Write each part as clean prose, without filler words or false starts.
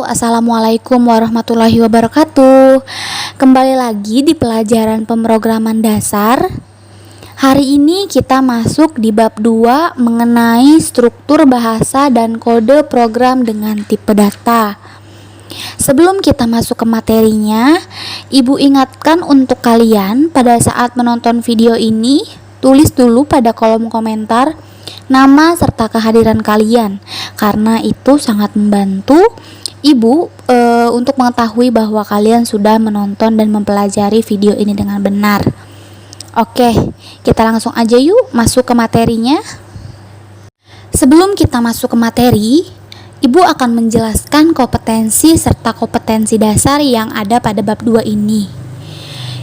Assalamualaikum warahmatullahi wabarakatuh. Kembali lagi di pelajaran pemrograman dasar. Hari ini kita masuk di bab 2 mengenai struktur bahasa dan kode program dengan tipe data. Sebelum kita masuk ke materinya, Ibu ingatkan untuk kalian pada saat menonton video ini, tulis dulu pada kolom komentar nama serta kehadiran kalian, karena itu sangat membantu Ibu untuk mengetahui bahwa kalian sudah menonton dan mempelajari video ini dengan benar. Oke, kita langsung aja yuk masuk ke materinya. Sebelum kita masuk ke materi, Ibu akan menjelaskan kompetensi serta kompetensi dasar yang ada pada bab 2 ini.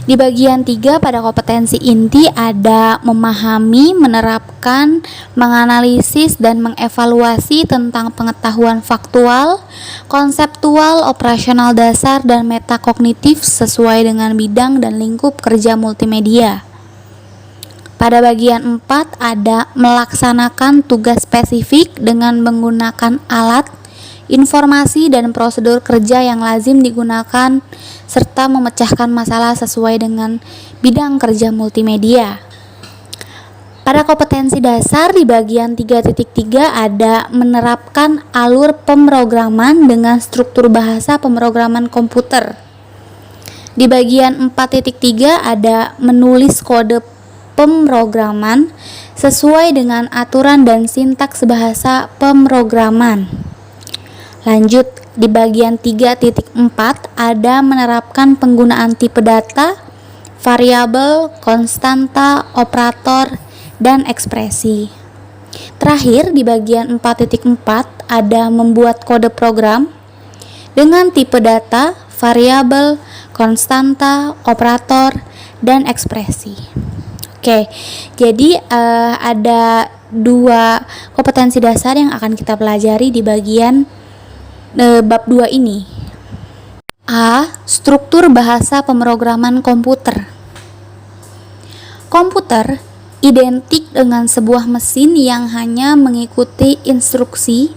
Di bagian 3 pada kompetensi inti ada memahami, menerapkan, menganalisis, dan mengevaluasi tentang pengetahuan faktual, konseptual, operasional dasar, dan metakognitif sesuai dengan bidang dan lingkup kerja multimedia. Pada bagian 4 ada melaksanakan tugas spesifik dengan menggunakan alat, informasi, dan prosedur kerja yang lazim digunakan serta memecahkan masalah sesuai dengan bidang kerja multimedia. Pada kompetensi dasar di bagian 3.3 ada menerapkan alur pemrograman dengan struktur bahasa pemrograman komputer. Di bagian 4.3 ada menulis kode pemrograman sesuai dengan aturan dan sintaks bahasa pemrograman. Lanjut, di bagian 3.4 ada menerapkan penggunaan tipe data, variabel, konstanta, operator, dan ekspresi. Terakhir, di bagian 4.4 ada membuat kode program dengan tipe data, variabel, konstanta, operator, dan ekspresi. Oke, jadi ada 2 kompetensi dasar yang akan kita pelajari di bagian bab 2 ini. A. Struktur bahasa pemrograman komputer. Komputer identik dengan sebuah mesin yang hanya mengikuti instruksi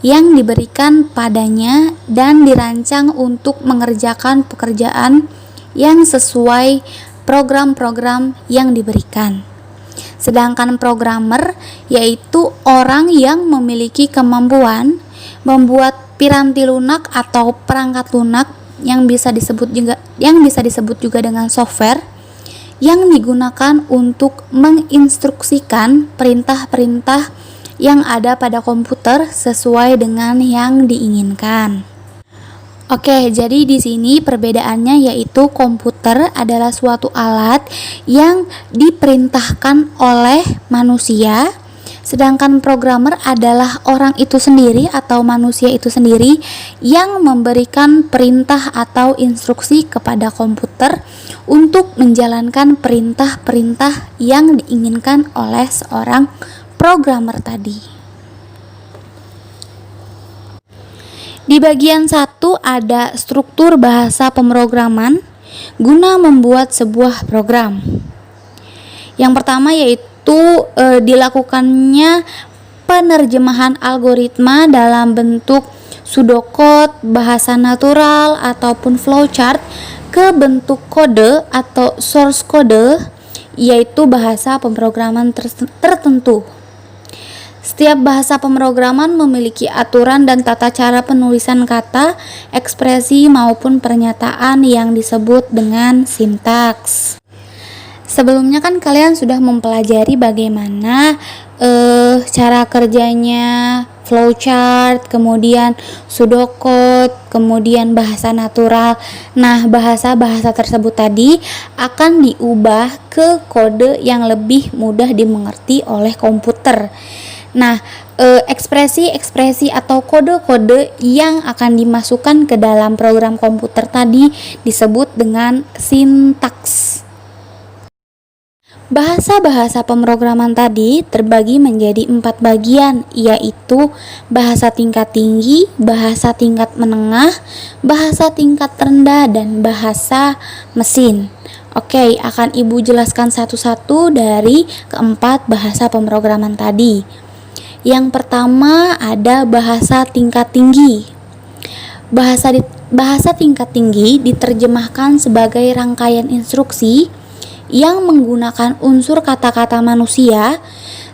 yang diberikan padanya dan dirancang untuk mengerjakan pekerjaan yang sesuai program-program yang diberikan. Sedangkan programmer yaitu orang yang memiliki kemampuan membuat piranti lunak atau perangkat lunak yang bisa disebut juga dengan software yang digunakan untuk menginstruksikan perintah-perintah yang ada pada komputer sesuai dengan yang diinginkan. Oke, jadi di sini perbedaannya yaitu komputer adalah suatu alat yang diperintahkan oleh manusia, sedangkan programmer adalah orang itu sendiri atau manusia itu sendiri yang memberikan perintah atau instruksi kepada komputer untuk menjalankan perintah-perintah yang diinginkan oleh seorang programmer tadi. Di bagian 1 ada struktur bahasa pemrograman guna membuat sebuah program. Yang pertama yaitu dilakukannya penerjemahan algoritma dalam bentuk pseudocode, bahasa natural, ataupun flowchart ke bentuk kode atau source code, yaitu bahasa pemrograman tertentu. Setiap bahasa pemrograman memiliki aturan dan tata cara penulisan kata, ekspresi, maupun pernyataan yang disebut dengan sintaks. Sebelumnya kan kalian sudah mempelajari bagaimana cara kerjanya flowchart, kemudian pseudocode, kemudian bahasa natural. Nah, bahasa-bahasa tersebut tadi akan diubah ke kode yang lebih mudah dimengerti oleh komputer. Nah, ekspresi-ekspresi atau kode-kode yang akan dimasukkan ke dalam program komputer tadi disebut dengan sintaks. Bahasa-bahasa pemrograman tadi terbagi menjadi 4 bagian, yaitu bahasa tingkat tinggi, bahasa tingkat menengah, bahasa tingkat rendah, dan bahasa mesin. Oke, akan Ibu jelaskan satu-satu dari keempat bahasa pemrograman tadi. Yang pertama ada bahasa tingkat tinggi. Bahasa tingkat tinggi diterjemahkan sebagai rangkaian instruksi yang menggunakan unsur kata-kata manusia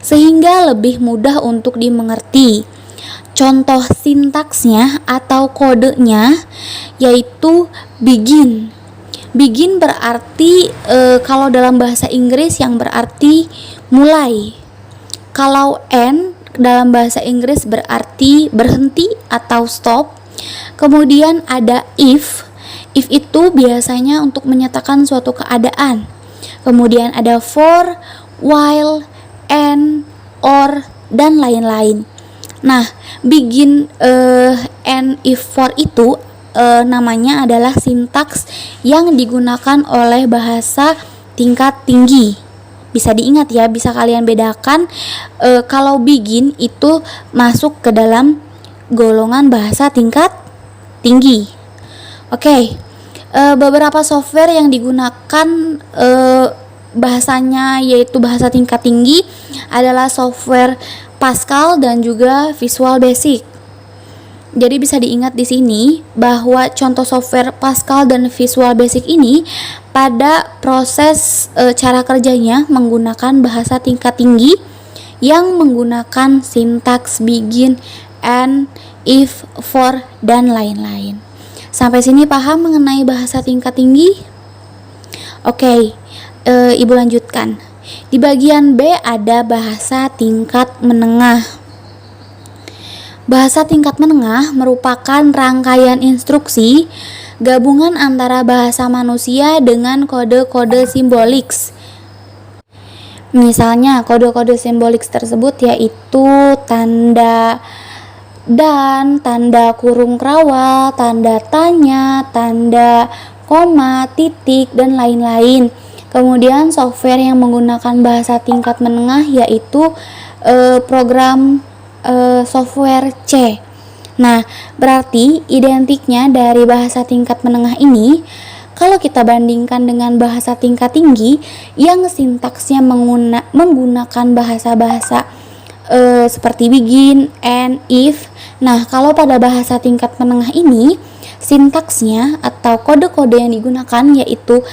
sehingga lebih mudah untuk dimengerti. Contoh sintaksnya atau kodenya yaitu begin. Begin berarti kalau dalam bahasa Inggris yang berarti mulai. Kalau end dalam bahasa Inggris berarti berhenti atau stop. Kemudian ada if. If itu biasanya untuk menyatakan suatu keadaan. Kemudian ada for, while, and, or, dan lain-lain. Nah, begin, and, if, for itu namanya adalah sintaks yang digunakan oleh bahasa tingkat tinggi. Bisa diingat ya, bisa kalian bedakan kalau begin itu masuk ke dalam golongan bahasa tingkat tinggi. Oke. Beberapa software yang digunakan bahasanya yaitu bahasa tingkat tinggi adalah software Pascal dan juga Visual Basic. Jadi bisa diingat di sini bahwa contoh software Pascal dan Visual Basic ini pada proses cara kerjanya menggunakan bahasa tingkat tinggi yang menggunakan sintaks begin, and, if, for, dan lain-lain. Sampai sini paham mengenai bahasa tingkat tinggi? Oke, Ibu lanjutkan. Di bagian B ada bahasa tingkat menengah. Bahasa tingkat menengah merupakan rangkaian instruksi gabungan antara bahasa manusia dengan kode-kode simbolik. Misalnya kode-kode simbolik tersebut yaitu tanda dan, tanda kurung kerawal, tanda tanya, tanda koma, titik, dan lain-lain. Kemudian software yang menggunakan bahasa tingkat menengah yaitu program software C. Nah, berarti identiknya dari bahasa tingkat menengah ini kalau kita bandingkan dengan bahasa tingkat tinggi yang sintaksnya menggunakan bahasa-bahasa seperti begin, and, if. Nah, kalau pada bahasa tingkat menengah ini sintaksnya atau kode-kode yang digunakan yaitu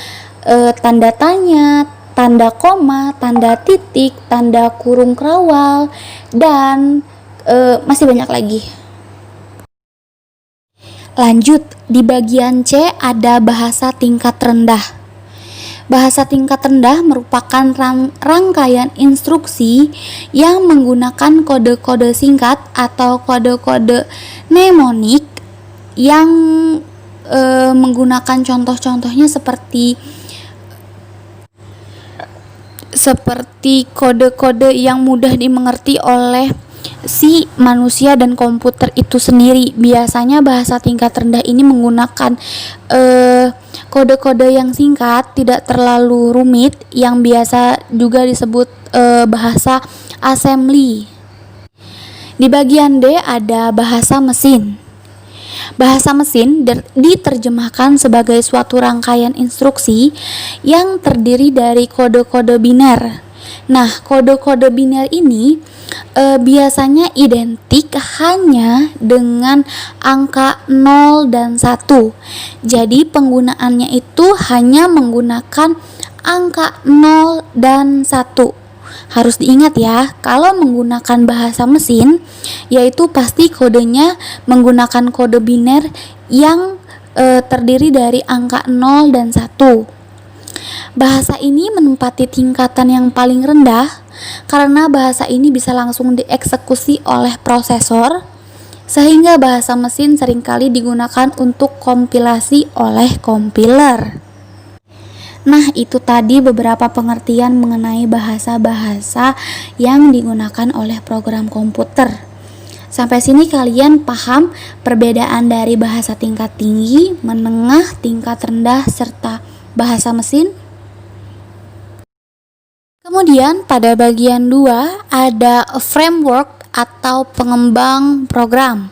tanda tanya, tanda koma, tanda titik, tanda kurung kerawal, dan masih banyak lagi. Lanjut, di bagian C ada bahasa tingkat rendah. Bahasa tingkat rendah merupakan rangkaian instruksi yang menggunakan kode-kode singkat atau kode-kode mnemonik yang menggunakan contoh-contohnya seperti kode-kode yang mudah dimengerti oleh si manusia dan komputer itu sendiri. Biasanya bahasa tingkat rendah ini menggunakan kode-kode yang singkat, tidak terlalu rumit, yang biasa juga disebut bahasa assembly. Di bagian D ada bahasa mesin. Bahasa mesin diterjemahkan sebagai suatu rangkaian instruksi yang terdiri dari kode-kode biner. Nah, kode-kode biner ini biasanya identik hanya dengan angka 0 dan 1. Jadi penggunaannya itu hanya menggunakan angka 0 dan 1. Harus diingat ya, kalau menggunakan bahasa mesin yaitu pasti kodenya menggunakan kode biner yang terdiri dari angka 0 dan 1. Bahasa ini menempati tingkatan yang paling rendah karena bahasa ini bisa langsung dieksekusi oleh prosesor, sehingga bahasa mesin seringkali digunakan untuk kompilasi oleh kompiler. Nah, itu tadi beberapa pengertian mengenai bahasa-bahasa yang digunakan oleh program komputer. Sampai sini kalian paham perbedaan dari bahasa tingkat tinggi, menengah, tingkat rendah, serta bahasa mesin? Kemudian pada bagian 2 ada framework atau pengembang program.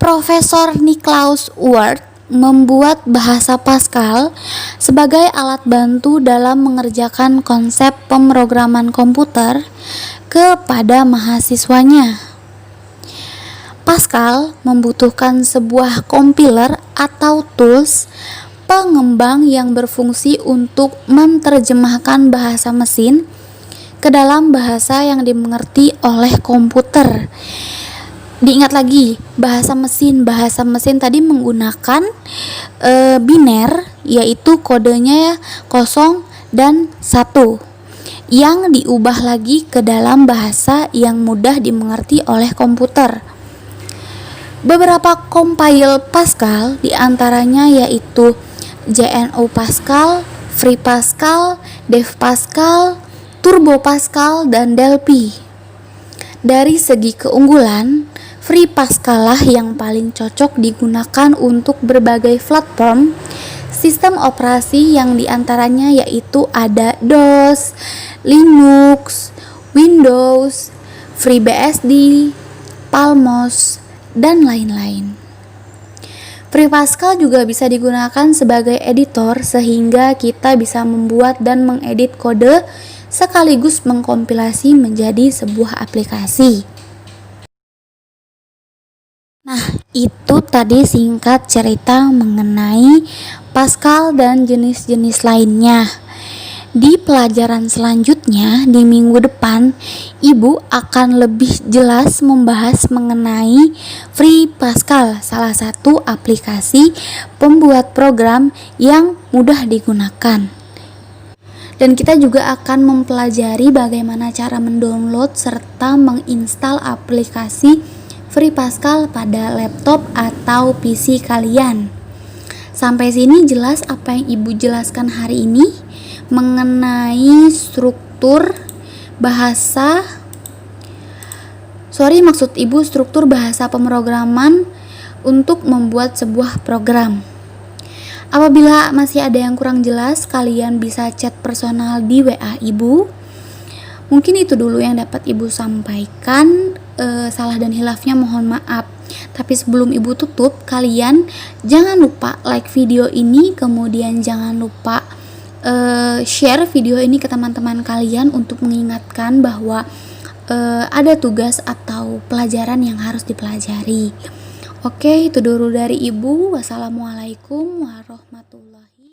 Profesor Niklaus Wirth membuat bahasa Pascal sebagai alat bantu dalam mengerjakan konsep pemrograman komputer kepada mahasiswanya. Pascal membutuhkan sebuah compiler atau tools pengembang yang berfungsi untuk menerjemahkan bahasa mesin ke dalam bahasa yang dimengerti oleh komputer. Diingat lagi, bahasa mesin tadi menggunakan biner, yaitu kodenya 0 dan 1, yang diubah lagi ke dalam bahasa yang mudah dimengerti oleh komputer. Beberapa compile Pascal diantaranya yaitu JNU Pascal, Free Pascal, Dev Pascal, Turbo Pascal, dan Delphi. Dari segi keunggulan, Free Pascal lah yang paling cocok digunakan untuk berbagai platform sistem operasi yang diantaranya yaitu ada DOS, Linux, Windows, FreeBSD, Palmos, dan lain-lain. Free Pascal juga bisa digunakan sebagai editor sehingga kita bisa membuat dan mengedit kode sekaligus mengkompilasi menjadi sebuah aplikasi. Nah, itu tadi singkat cerita mengenai Pascal dan jenis-jenis lainnya. Di pelajaran selanjutnya di minggu depan, Ibu akan lebih jelas membahas mengenai Free Pascal, salah satu aplikasi pembuat program yang mudah digunakan. Dan kita juga akan mempelajari bagaimana cara mendownload serta menginstal aplikasi Free Pascal pada laptop atau PC kalian. Sampai sini jelas apa yang Ibu jelaskan hari ini mengenai struktur bahasa struktur bahasa pemrograman untuk membuat sebuah program. Apabila masih ada yang kurang jelas, kalian bisa chat personal di WA Ibu. Mungkin itu dulu yang dapat Ibu sampaikan. Salah dan hilafnya mohon maaf. Tapi sebelum Ibu tutup, kalian jangan lupa like video ini, kemudian jangan lupa share video ini ke teman-teman kalian untuk mengingatkan bahwa ada tugas atau pelajaran yang harus dipelajari. Oke, itu dulu dari Ibu. Wassalamualaikum warahmatullahi wabarakatuh.